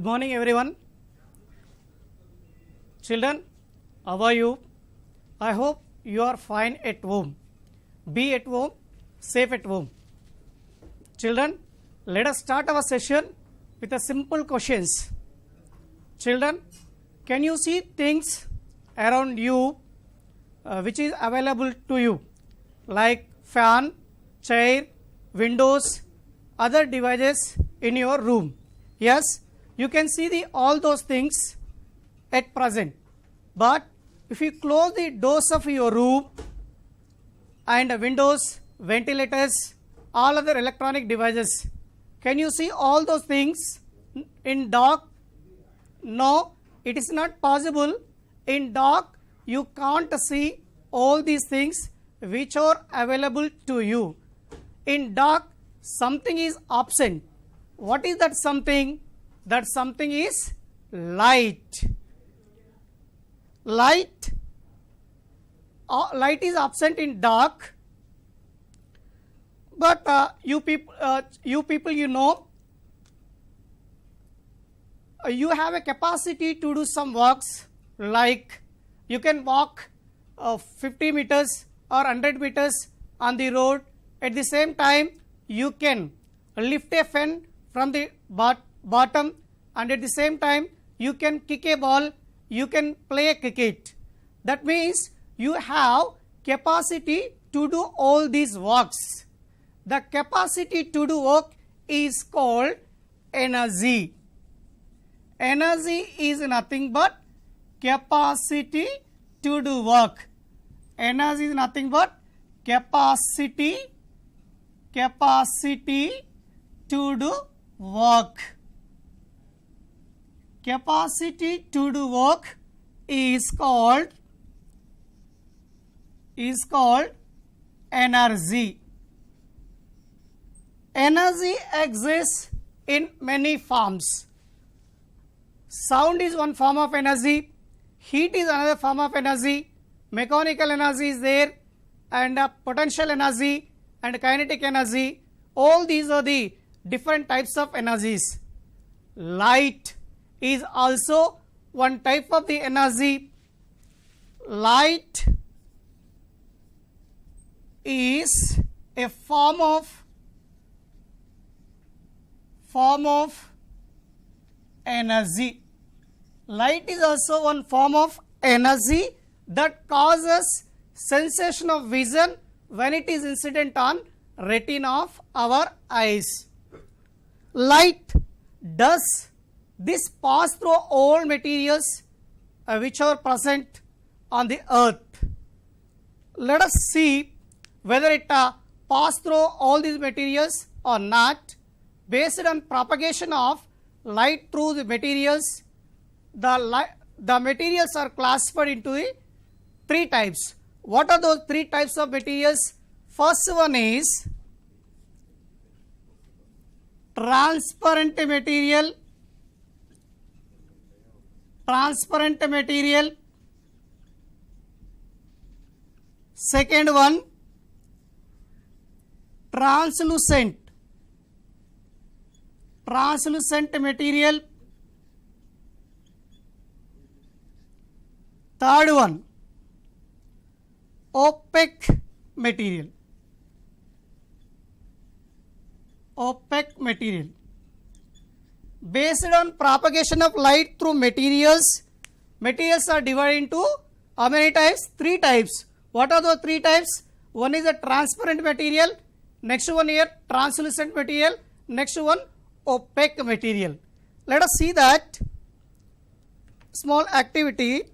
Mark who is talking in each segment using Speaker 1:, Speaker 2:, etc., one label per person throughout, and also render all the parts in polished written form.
Speaker 1: Good morning, everyone. Children, how are you? I hope you are fine at home. Be at home, safe at home. Children, let us start our session with a simple questions. Children, can you see things around you which is available to you, like fan, chair, windows, other devices in your room? Yes, you can see all those things at present. But if you close the doors of your room and windows, ventilators, all other electronic devices, can you see all those things in dark? No, it is not possible. In dark, you can't see all these things which are available to you. In dark, something is absent. What is that something? That something is light. Light is absent in dark. But you people, you know, you have a capacity to do some works, like you can walk 50 meters or 100 meters on the road. At the same time, you can lift a fan from the bottom, and at the same time, you can kick a ball, you can play cricket. That means you have capacity to do all these works. The capacity to do work is called energy. Energy is nothing but capacity to do work. Energy is nothing but capacity to do work. Capacity to do work is called energy. Energy exists in many forms. Sound is one form of energy, heat is another form of energy, mechanical energy is there, and potential energy and kinetic energy. All these are the different types of energies. Light is also one type of the energy. Light is a form of energy. Light is also one form of energy that causes sensation of vision when it is incident on retina of our eyes. Light does this pass through all materials which are present on the earth. Let us see whether it pass through all these materials or not. Based on propagation of light through the materials, the materials are classified into the three types. What are those three types of materials? First one is transparent material. Second one, translucent material. Third one, opaque material. Based on propagation of light through materials are divided into how many types? Three types. What are those three types? One is a transparent material, next one here translucent material, next one opaque material. Let us see that small activity.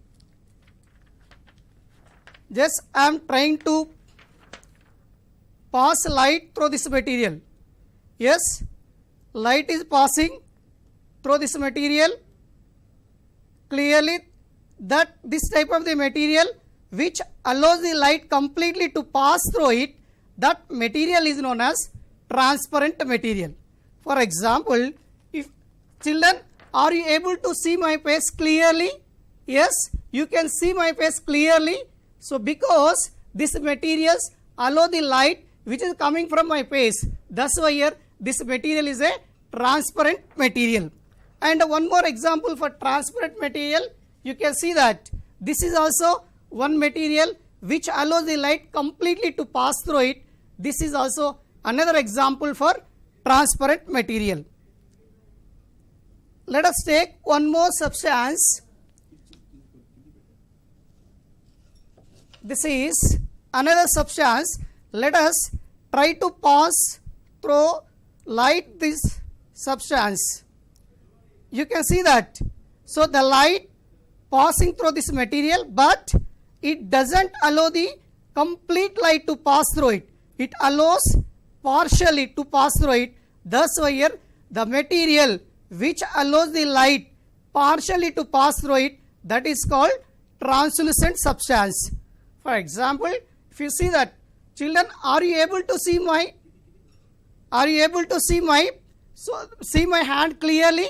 Speaker 1: Just I am trying to pass light through this material. Yes, light is passing through this material. Clearly that this type of the material which allows the light completely to pass through it, that material is known as transparent material. For example, if children, are you able to see my face clearly? Yes, you can see my face clearly. So because these materials allow the light which is coming from my face, that's why here this material is a transparent material. And one more example for transparent material, you can see that this is also one material which allows the light completely to pass through it. This is also another example for transparent material. Let us take one more substance. This is another substance. Let us try to pass through light this substance. You can see that. So the light passing through this material, but it doesn't allow the complete light to pass through it. It allows partially to pass through it. Thus here the material which allows the light partially to pass through it, that is called translucent substance. For example, if you see that, children, are you able to see my see my hand clearly?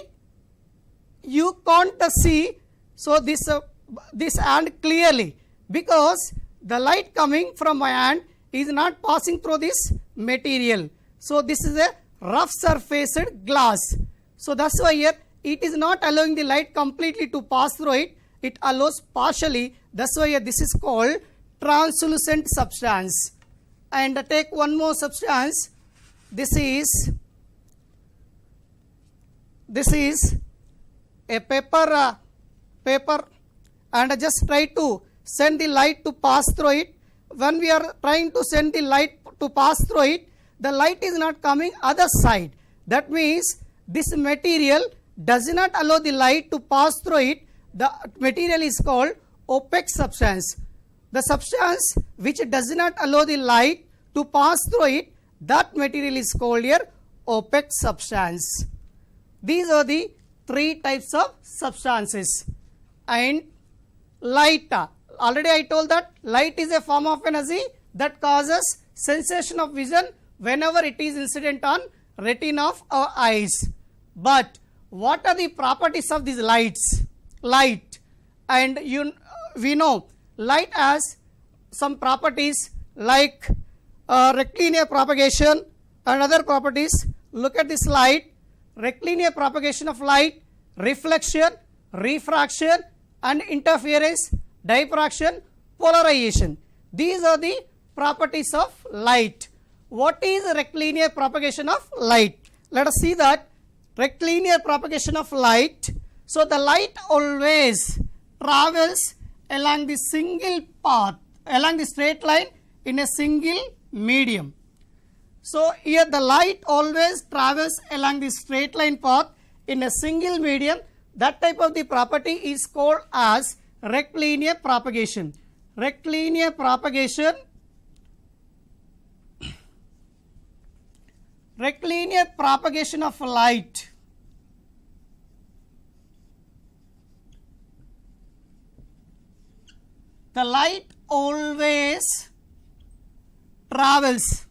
Speaker 1: You can't see so this hand clearly, because the light coming from my hand is not passing through this material. So this is a rough surfaced glass. So that's why here it is not allowing the light completely to pass through it. It allows partially. That's why here this is called translucent substance. And take one more substance. This is a paper, and just try to send the light to pass through it. When we are trying to send the light to pass through it, the light is not coming other side. That means this material does not allow the light to pass through it. The material is called opaque substance. The substance which does not allow the light to pass through it, that material is called here opaque substance. These are the three types of substances. And light, already I told that light is a form of energy that causes sensation of vision whenever it is incident on retina of our eyes. But what are the properties of these lights? Light, and we know light has some properties like rectilinear propagation and other properties. Look at this light. Rectilinear propagation of light, reflection, refraction and interference, diffraction, polarization. These are the properties of light. What is rectilinear propagation of light? Let us see that. Rectilinear propagation of light. So the light always travels along the single path, along the straight line in a single medium. So here the light always travels along the straight line path in a single medium. That type of the property is called as rectilinear propagation. Rectilinear propagation. Rectilinear propagation of light. The light always travels.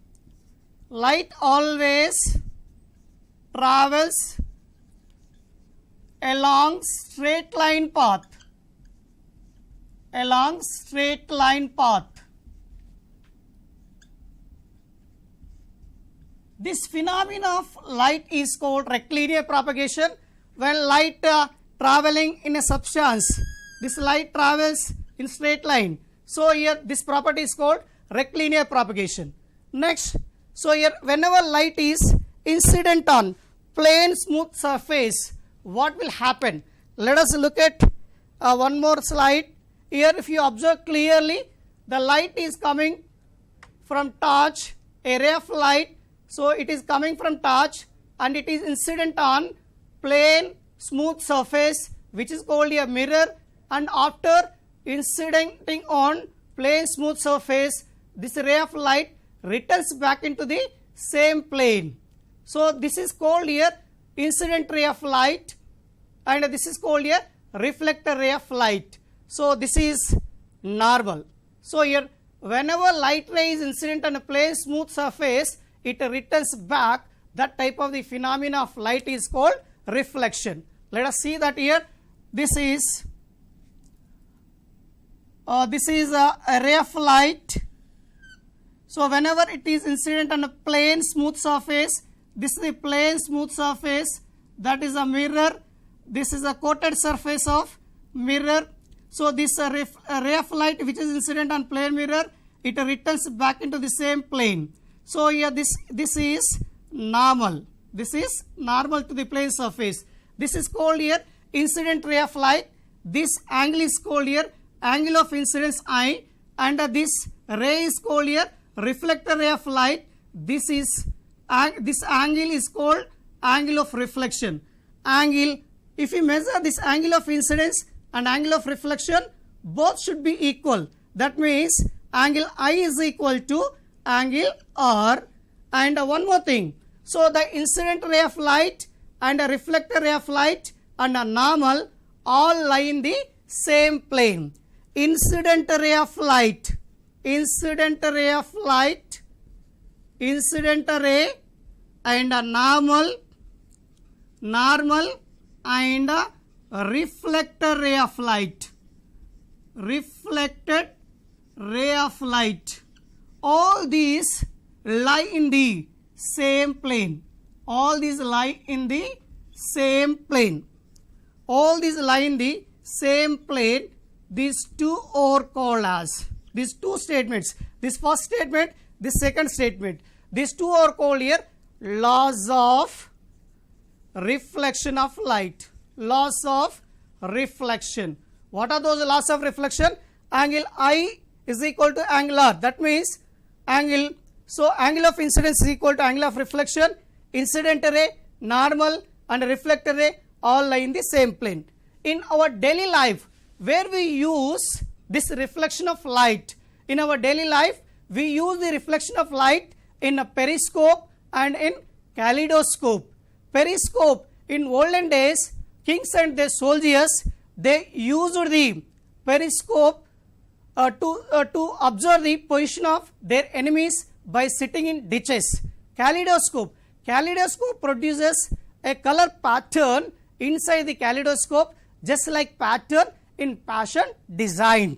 Speaker 1: Light always travels along straight line path. Along straight line path. This phenomenon of light is called rectilinear propagation. When light traveling in a substance, this light travels in straight line. So here this property is called rectilinear propagation. Next, so here whenever light is incident on plane smooth surface, what will happen? Let us look at one more slide. Here if you observe clearly, the light is coming from torch, a ray of light. So it is coming from torch and it is incident on plane smooth surface, which is called a mirror, and after incidenting on plane smooth surface, this ray of light returns back into the same plane. So this is called here incident ray of light, and this is called here reflector ray of light. So this is normal. So here whenever light ray is incident on a plane smooth surface, it returns back. That type of the phenomena of light is called reflection. Let us see that here. This is a ray of light. So whenever it is incident on a plane smooth surface, this is the plane smooth surface, that is a mirror, this is a coated surface of mirror. So this ray of light which is incident on plane mirror, it returns back into the same plane. So here this is normal. This is normal to the plane surface. This is called here incident ray of light. This angle is called here angle of incidence I, and this ray is called here reflector ray of light. This angle is called angle of reflection. Angle, if you measure this angle of incidence and angle of reflection, both should be equal. That means angle I is equal to angle R. And one more thing. So the incident ray of light and a reflector ray of light and a normal all lie in the same plane. Incident ray of light, incident ray of light, incident ray and a normal and a reflector ray of light, reflected ray of light. All these lie in the same plane. All these lie in the same plane. All these lie in the same plane. These two are called as, these two statements, this first statement, this second statement, these two are called here laws of reflection of light. Laws of reflection. What are those laws of reflection? Angle I is equal to angle R. That means angle, so angle of incidence is equal to angle of reflection. Incident ray, normal and reflector ray all lie in the same plane. In our daily life, where we use this reflection of light, in our daily life we use the reflection of light in a periscope and in kaleidoscope. Periscope, in olden days, kings and their soldiers, they used the periscope to observe the position of their enemies by sitting in ditches. Kaleidoscope, kaleidoscope produces a color pattern inside the kaleidoscope, just like pattern in fashion design.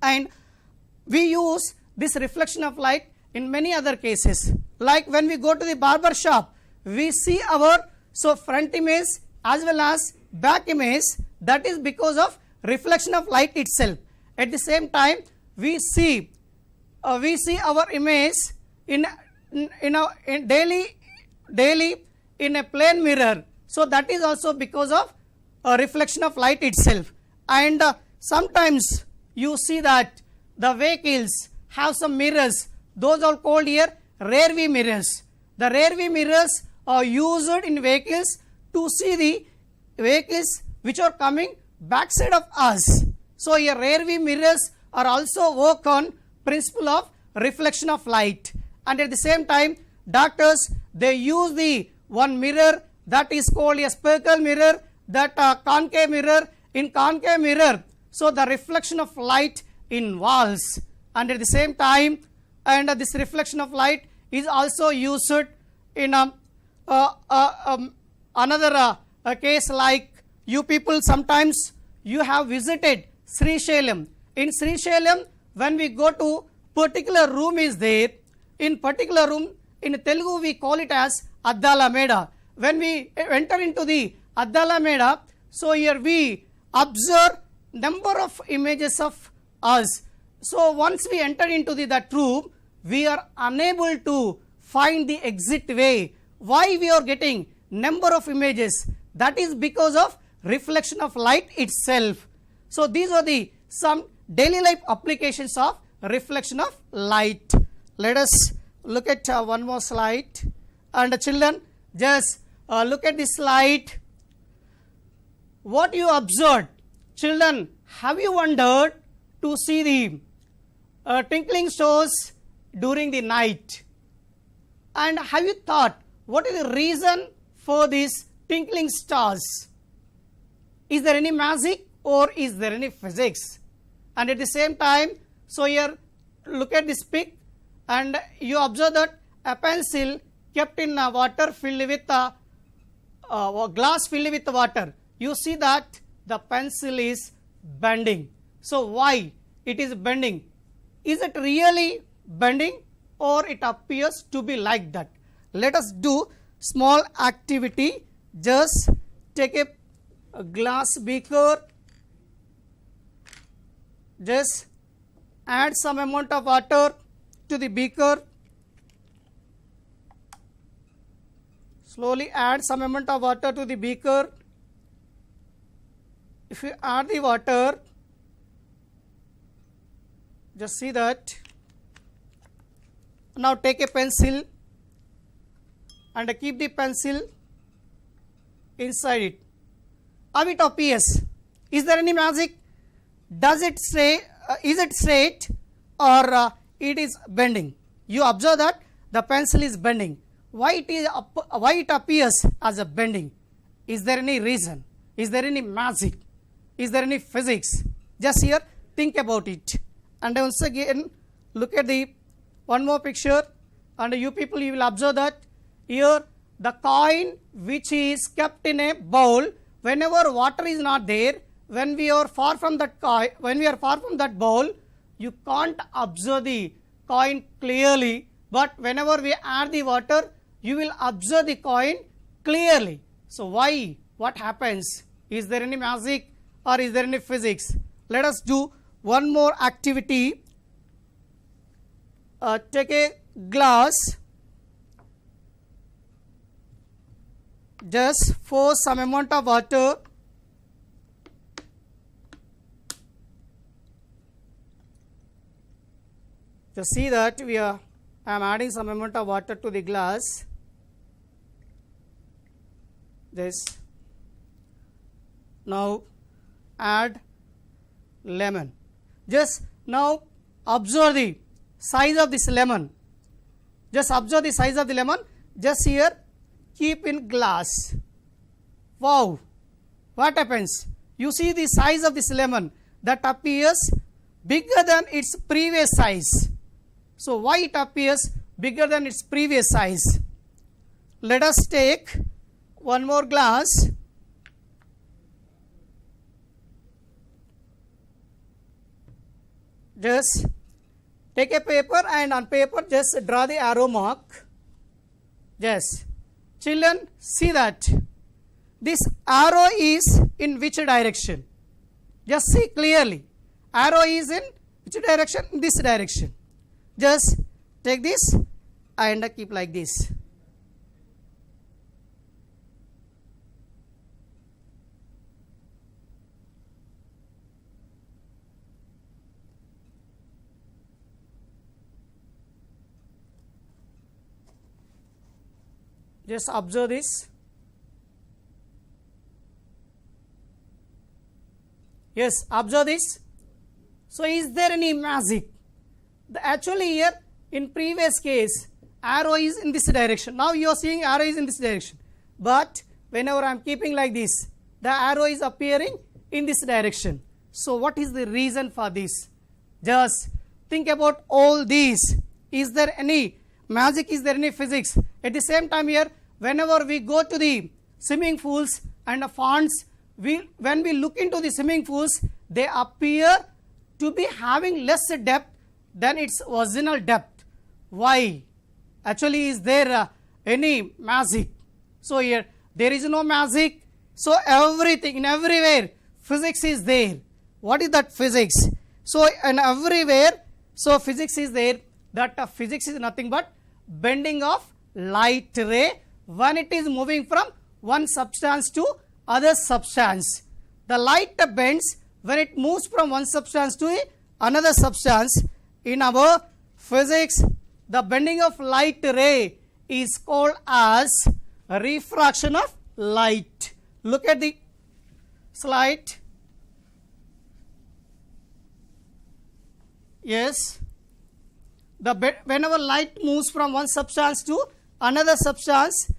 Speaker 1: And we use this reflection of light in many other cases. Like when we go to the barber shop, we see our front image as well as back image. That is because of reflection of light itself. At the same time, we see our image in daily in a plane mirror. So that is also because of a reflection of light itself. And sometimes you see that the vehicles have some mirrors. Those are called here rear view mirrors. The rear view mirrors are used in vehicles to see the vehicles which are coming backside of us. So here rear view mirrors are also work on principle of reflection of light. And at the same time, doctors, they use the one mirror that is called a speckle mirror, that concave mirror. In concave mirror, so the reflection of light in walls, and at the same time, and this reflection of light is also used in another case, like you people sometimes you have visited Sri Shailam. In Sri Shailam, when we go to particular room is there, in particular room, in Telugu we call it as Addala Meda. When we enter into the Addala Meda, so here we observe number of images of us. So once we enter into that room, we are unable to find the exit way. Why we are getting number of images? That is because of reflection of light itself. So these are the some daily life applications of reflection of light. Let us look at one more slide. And children, just look at this slide. What you observed, children, have you wondered to see the twinkling stars during the night? And have you thought what is the reason for these twinkling stars? Is there any magic or is there any physics? And at the same time, so here look at this pic and you observe that a pencil kept in water filled with glass filled with water. You see that the pencil is bending. So why it is bending? Is it really bending or it appears to be like that? Let us do small activity. Just take a a glass beaker. Just add some amount of water to the beaker. Slowly add some amount of water to the beaker. If you add the water, just see that. Now take a pencil and keep the pencil inside it. How it appears? Is there any magic? Does it say, is it straight or it is bending? You observe that the pencil is bending. Why it appears as a bending? Is there any reason? Is there any magic? Is there any physics? Just here, think about it. And once again, look at the one more picture, and you people, you will observe that here the coin which is kept in a bowl, whenever water is not there, when we are far from that coin, when we are far from that bowl, you can't observe the coin clearly, but whenever we add the water, you will observe the coin clearly. So why? What happens? Is there any magic or is there any physics? Let us do one more activity. Take a glass, just pour some amount of water. Just see that I am adding some amount of water to the glass. This. Now add lemon. Just now observe the size of this lemon. Just observe the size of the lemon. Just here keep in glass. Wow, what happens? You see the size of this lemon that appears bigger than its previous size. So why it appears bigger than its previous size? Let us take one more glass. Just take a paper and on paper just draw the arrow mark. Yes, children, see that this arrow is in which direction? Just see clearly. Arrow is in which direction? In this direction. Just take this and keep like this. Just observe this. Yes, observe this. So is there any magic? Actually here in previous case arrow is in this direction. Now you are seeing arrow is in this direction. But whenever I am keeping like this, the arrow is appearing in this direction. So what is the reason for this? Just think about all these. Is there any magic? Is there any physics? At the same time here, whenever we go to the swimming pools and the ponds, when we look into the swimming pools, they appear to be having less depth than its original depth. Why? Actually, is there any magic? So here there is no magic. So everything, in everywhere, physics is there. What is that physics? So in everywhere, so physics is there. That physics is nothing but bending of light ray when it is moving from one substance to other substance. The light bends when it moves from one substance to another substance. In our physics, the bending of light ray is called as refraction of light. Look at the slide. Yes. Whenever light moves from one substance to another substance,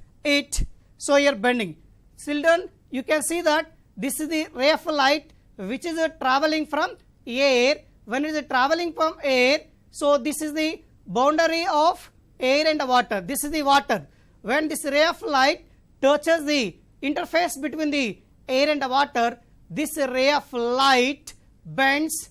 Speaker 1: so here bending. Children, you can see that this is the ray of light which is traveling from air. When it is traveling from air, so this is the boundary of air and water. This is the water. When this ray of light touches the interface between the air and the water, this ray of light bends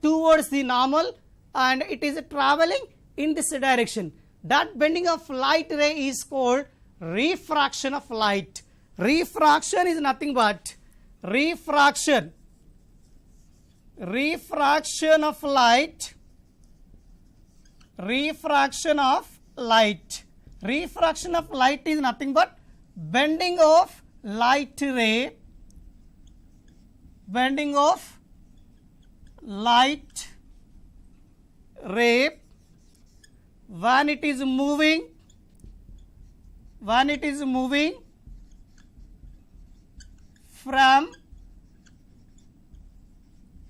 Speaker 1: towards the normal and it is traveling in this direction. That bending of light ray is called refraction of light. Refraction is nothing but refraction of light, refraction of light is nothing but bending of light ray, when it is moving from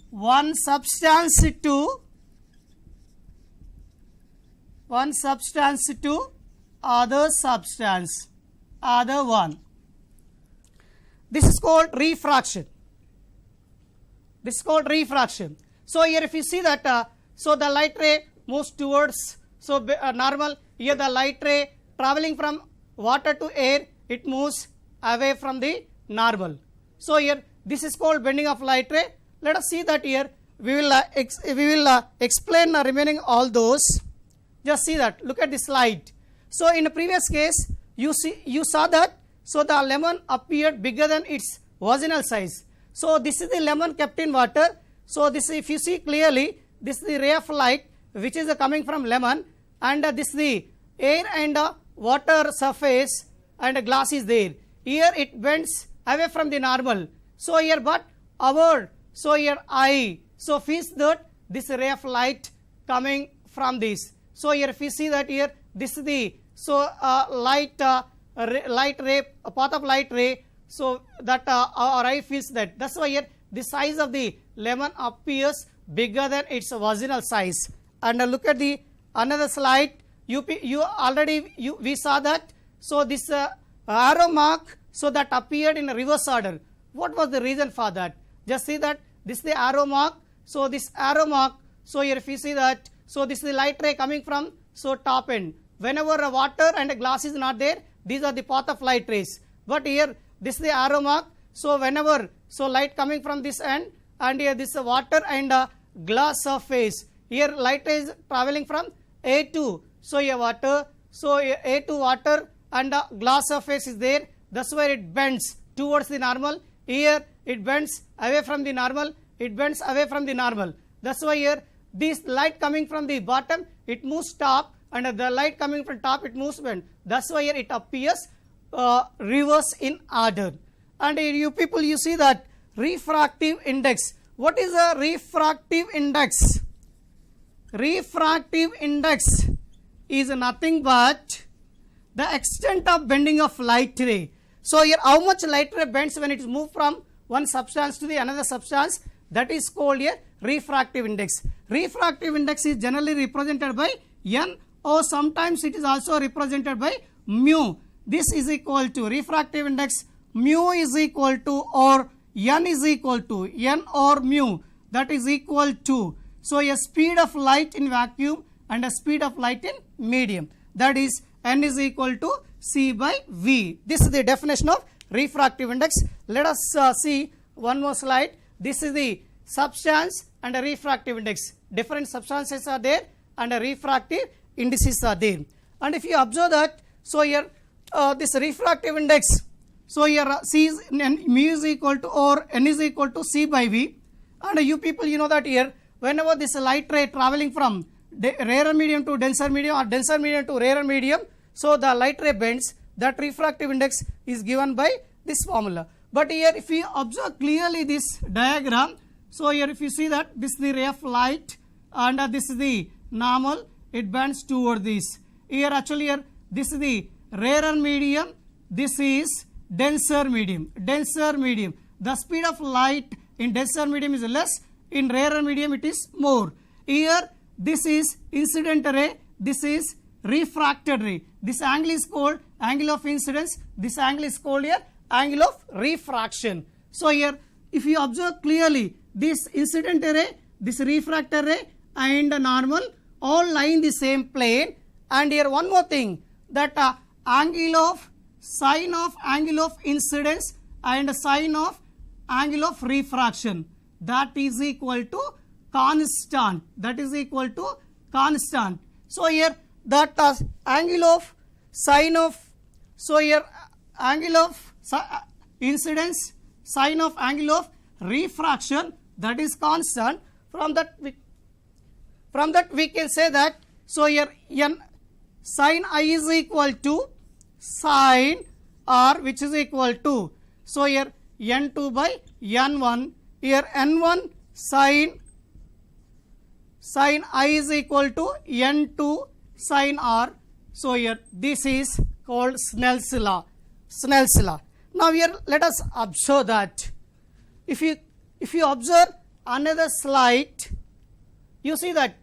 Speaker 1: one substance to other one. This is called refraction. So here if you see that, so the light ray moves towards, so normal, here the light ray traveling from water to air, it moves away from the normal. So here this is called bending of light ray. Let us see that here. We will explain remaining all those. Just see that. Look at this slide. So in the previous case, you saw that. So the lemon appeared bigger than its original size. So this is the lemon kept in water. So this, if you see clearly, this is the ray of light which is coming from lemon, and this is the air and water surface, and a glass is there. Here it bends away from the normal. So here, but our, so here eye, so feels that this ray of light coming from this. So here if you see that here, this is the, so light ray, a path of light ray, so that our eye feels that. That's why here the size of the lemon appears bigger than its original size. And look at the another slide. We saw that. So this arrow mark, so that appeared in a reverse order. What was the reason for that? Just see that this is the arrow mark. So this arrow mark, so here if you see that, so this is the light ray coming from, so top end. Whenever a water and a glass is not there, these are the path of light rays. But here this is the arrow mark. So whenever, so light coming from this end, and here this is water and glass surface. Here light is traveling from A to, so here water, so A to water, and glass surface is there. That's why it bends towards the normal. Here it bends away from the normal. That's why here this light coming from the bottom, it moves top, and the light coming from top, it moves bend. That's why here it appears reverse in order. And you people, you see that refractive index. What is a refractive index? Refractive index is nothing but the extent of bending of light ray. So here how much light ray bends when it is moved from one substance to the another substance, that is called a refractive index. Refractive index is generally represented by n, or sometimes it is also represented by mu. This is equal to refractive index, mu is equal to, or n is equal to, n or mu, that is equal to, so a speed of light in vacuum and a speed of light in medium, that is n is equal to c by v. This is the definition of refractive index. Let us see one more slide. This is the substance and a refractive index. Different substances are there and a refractive indices are there. And if you observe that, so here this refractive index, so here c is, mu is equal to, or n is equal to c by v. And you people, you know that here whenever this light ray traveling from rarer medium to denser medium, or denser medium to rarer medium, so the light ray bends, that refractive index is given by this formula. But here if we observe clearly this diagram, so here if you see that this is the ray of light, and this is the normal, it bends toward this. Here actually here this is the rarer medium, this is denser medium. The speed of light in denser medium is less, in rarer medium it is more. Here this is incident ray, this is refracted ray. This angle is called angle of incidence, this angle is called here angle of refraction. So here if you observe clearly, this incident ray, this refracted ray and normal all lie in the same plane. And here one more thing, that sine of angle of incidence and sine of angle of refraction, that is equal to constant. So here that angle of sine of, so here angle of incidence, sine of angle of refraction, that is constant. From that we can say that, so here n sine I is equal to sine r, which is equal to, so here n2 by n1, here n1 sine I is equal to n2 sine r. So here this is called Snell's law. Now here let us observe that if you observe another slide, you see that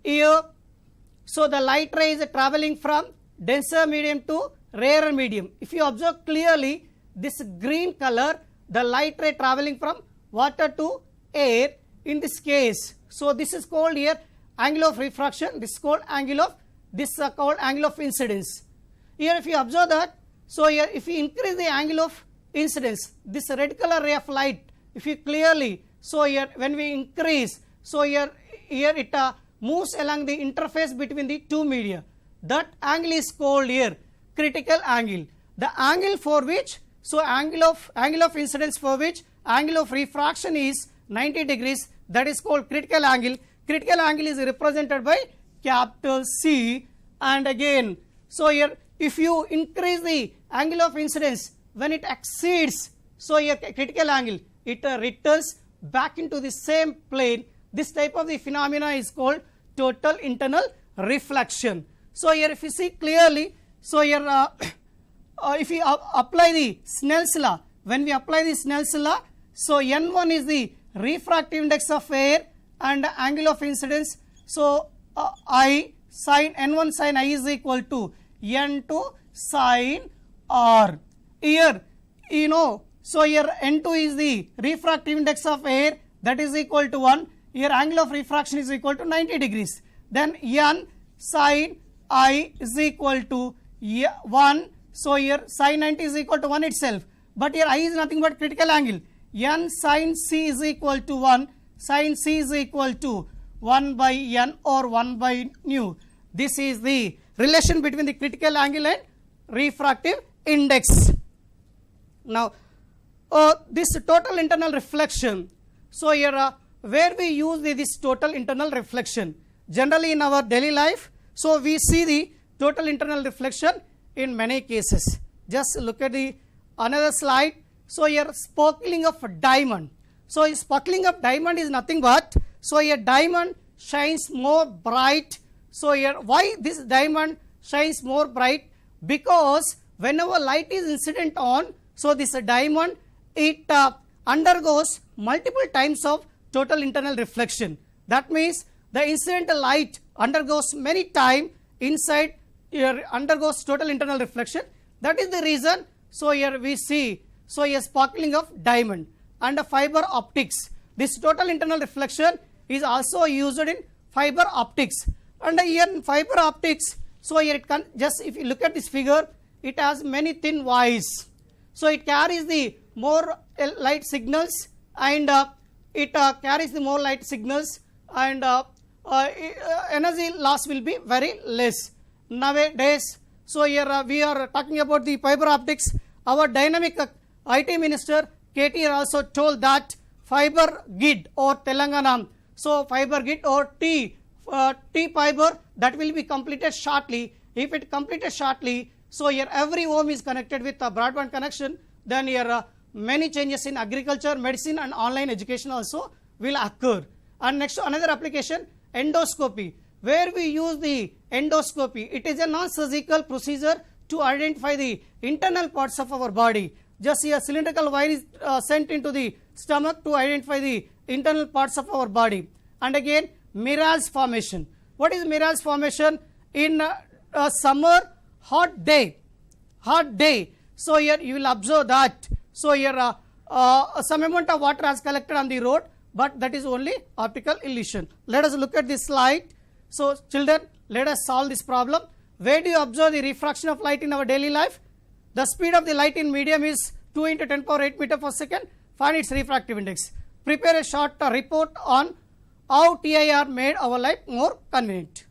Speaker 1: here, so the light ray is traveling from denser medium to rarer medium. If you observe clearly, this green color, the light ray traveling from water to air, in this case, so this is called here angle of refraction, this is called angle of incidence. Here if you observe that, so here if you increase the angle of incidence, this red color ray of light, if you clearly, so here when we increase, so here it moves along the interface between the two media. That angle is called here critical angle. The angle for which, so angle of incidence for which angle of refraction is 90 degrees, that is called critical angle. Critical angle is represented by capital C. And again, so here if you increase the angle of incidence when it exceeds, so here critical angle, it returns back into the same plane. This type of the phenomena is called total internal reflection. So here if you see clearly, so here if you apply the Snell's law, when we apply the Snell's law, so n1 is the refractive index of air and angle of incidence, so I sin n1 sin I is equal to n2 sin r. Here you know, so here n2 is the refractive index of air, that is equal to 1. Here angle of refraction is equal to 90 degrees. Then n sin I is equal to 1. So here sin 90 is equal to 1 itself. But here I is nothing but critical angle. N sin C is equal to 1. Sin C is equal to 1 by n or 1 by nu. This is the relation between the critical angle and refractive index. Now this total internal reflection, so here where we use this total internal reflection, generally in our daily life, so we see the total internal reflection in many cases. Just look at the another slide. So here sparkling of diamond. So sparkling of diamond is nothing but, so here diamond shines more bright. So here why this diamond shines more bright? Because whenever light is incident on, so this diamond, it undergoes multiple times of total internal reflection. That means the incidental light undergoes many time inside here, undergoes total internal reflection. That is the reason, so here we see, so here sparkling of diamond. And fiber optics, this total internal reflection is also used in fiber optics. And here in fiber optics, so here it can, just if you look at this figure, it has many thin wires. So it carries the more light signals, and it carries the more light signals, and energy loss will be very less. Nowadays, so here we are talking about the fiber optics. Our dynamic IT minister KT also told that fiber grid or Telangana, so fiber grid or T fiber, that will be completed shortly. If it completed shortly, so here every home is connected with a broadband connection, then here many changes in agriculture, medicine and online education also will occur. And next another application, endoscopy, where we use the endoscopy. It is a non-surgical procedure to identify the internal parts of our body. Just here cylindrical wire is sent into the stomach to identify the internal parts of our body. And again mirage formation. What is mirage formation? In a summer hot day, so here you will observe that, so here some amount of water has collected on the road, but that is only optical illusion. Let us look at this slide. So children, let us solve this problem. Where do you observe the refraction of light in our daily life? The speed of the light in medium is 2 into 10 power 8 meter per second. Find its refractive index. Prepare a short report on how TIR made our life more convenient.